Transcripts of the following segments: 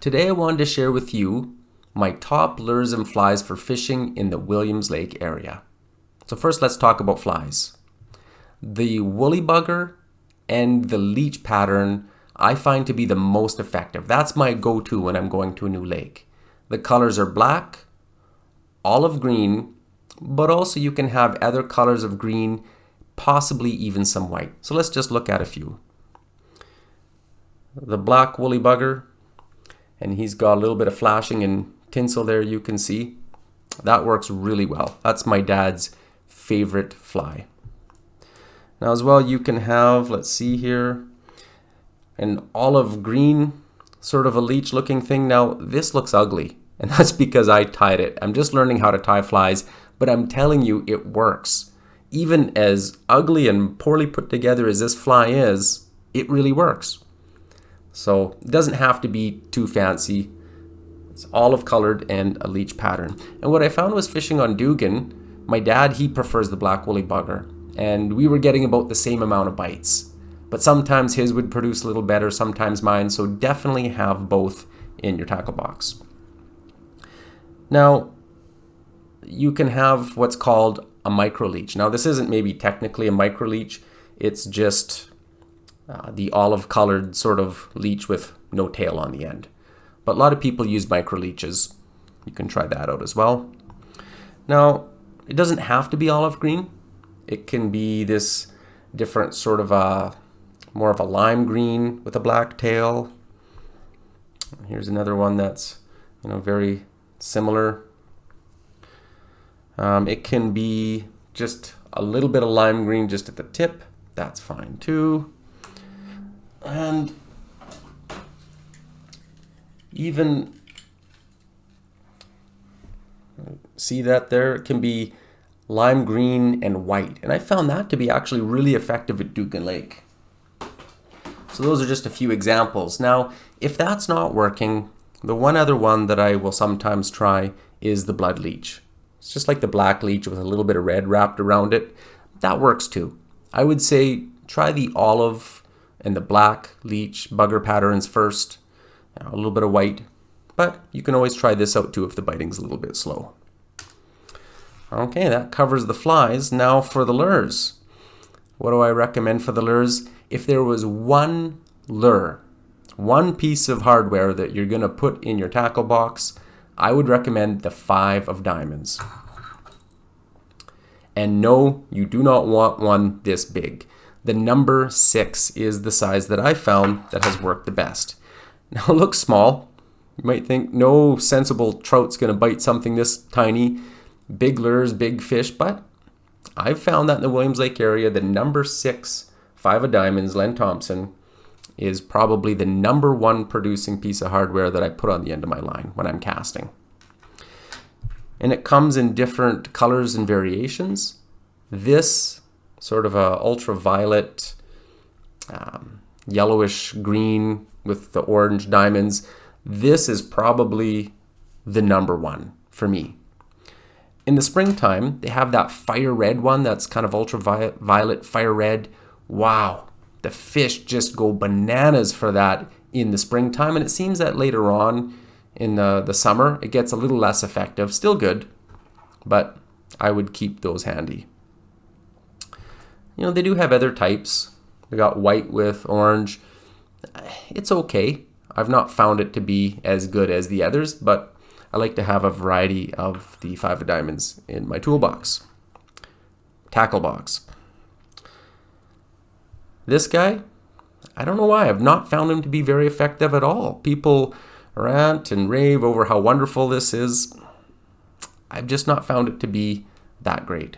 Today I wanted to share with you my top lures and flies for fishing in the Williams Lake area. So first let's talk about flies. The woolly bugger and the leech pattern I find to be the most effective. That's my go-to when I'm going to a new lake. The colors are black, olive green, but also you can have other colors of green, possibly even some white. So let's just look at a few. The black woolly bugger, and he's got a little bit of flashing and tinsel there you can see. That works really well. That's my dad's favorite fly. Now as well you can have, let's see here, an olive green sort of a leech looking thing. Now this looks ugly and that's because I tied it. I'm just learning how to tie flies, but I'm telling you it works. Even as ugly and poorly put together as this fly is, it really works. So it doesn't have to be too fancy. It's olive colored and a leech pattern. And what I found was fishing on Dugan, my dad, he prefers the black woolly bugger. And we were getting about the same amount of bites. But sometimes his would produce a little better, sometimes mine. So definitely have both in your tackle box. Now, you can have what's called a microleach. Now this isn't maybe technically a microleach. It's just the olive colored sort of leech with no tail on the end. But a lot of people use microleaches. You can try that out as well. Now, it doesn't have to be olive green. It can be this different sort of more of a lime green with a black tail. Here's another one that's very similar. It can be just a little bit of lime green just at the tip. That's fine too. And even see that there, it can be lime green and white. And I found that to be actually really effective at Dugan Lake. So those are just a few examples. Now, if that's not working, the one other one that I will sometimes try is the blood leech. It's just like the black leech with a little bit of red wrapped around it. That works too. I would say try the olive and the black leech bugger patterns first. A little bit of white. But you can always try this out too if the biting's a little bit slow. Okay, that covers the flies. Now for the lures. What do I recommend for the lures? If there was one lure, one piece of hardware that you're going to put in your tackle box, I would recommend the 5 of diamonds. And no, you do not want one this big. The number 6 is the size that I found that has worked the best. Now it looks small. You might think no sensible trout's going to bite something this tiny. Big lures, big fish, but I've found that in the Williams Lake area, the number 6, 5 of diamonds, Len Thompson, is probably the number 1 producing piece of hardware that I put on the end of my line when I'm casting. And it comes in different colors and variations. This sort of a ultraviolet, yellowish green with the orange diamonds, this is probably the number 1 for me. In the springtime, they have that fire red one that's kind of ultraviolet fire red. Wow, the fish just go bananas for that in the springtime, and it seems that later on in the summer, it gets a little less effective. Still good, but I would keep those handy. They do have other types. They got white with orange. It's okay. I've not found it to be as good as the others, but I like to have a variety of the 5 of diamonds in my toolbox. Tackle box. This guy, I don't know why, I've not found him to be very effective at all. People rant and rave over how wonderful this is. I've just not found it to be that great.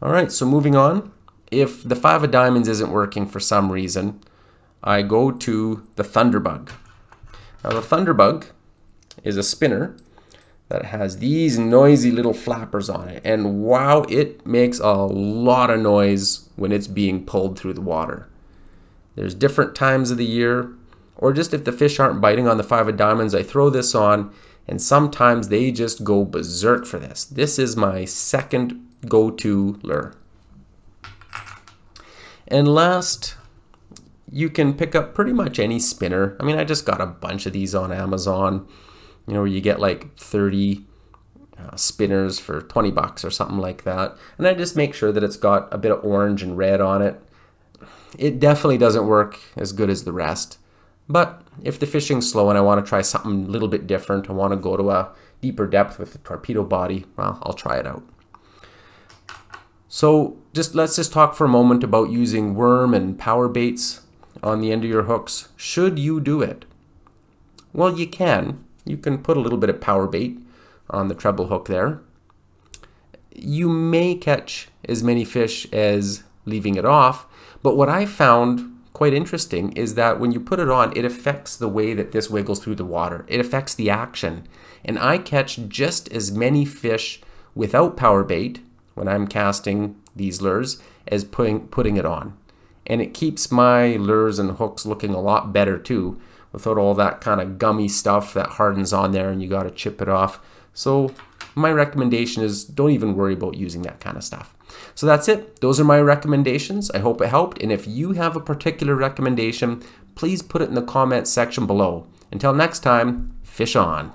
All right, so moving on. If the 5 of diamonds isn't working for some reason, I go to the Thunderbug. Now the Thunderbug is a spinner that has these noisy little flappers on it. And wow, it makes a lot of noise when it's being pulled through the water. There's different times of the year, or just if the fish aren't biting on the 5 of diamonds, I throw this on, and sometimes they just go berserk for this. This is my second go-to lure. And last, you can pick up pretty much any spinner. I mean, I just got a bunch of these on Amazon, you know, where you get like 30 spinners for 20 bucks or something like that. And I just make sure that it's got a bit of orange and red on it. It definitely doesn't work as good as the rest. But if the fishing's slow and I want to try something a little bit different, I want to go to a deeper depth with the torpedo body, well, I'll try it out. So let's just talk for a moment about using worm and power baits on the end of your hooks. Should you do it? Well, you can. You can put a little bit of power bait on the treble hook there. You may catch as many fish as leaving it off, but what I found quite interesting is that when you put it on, it affects the way that this wiggles through the water. It affects the action. And I catch just as many fish without power bait when I'm casting these lures as putting it on. And it keeps my lures and hooks looking a lot better too, without all that kind of gummy stuff that hardens on there and you got to chip it off. So my recommendation is don't even worry about using that kind of stuff. So that's it. Those are my recommendations. I hope it helped. And if you have a particular recommendation, please put it in the comments section below. Until next time, fish on.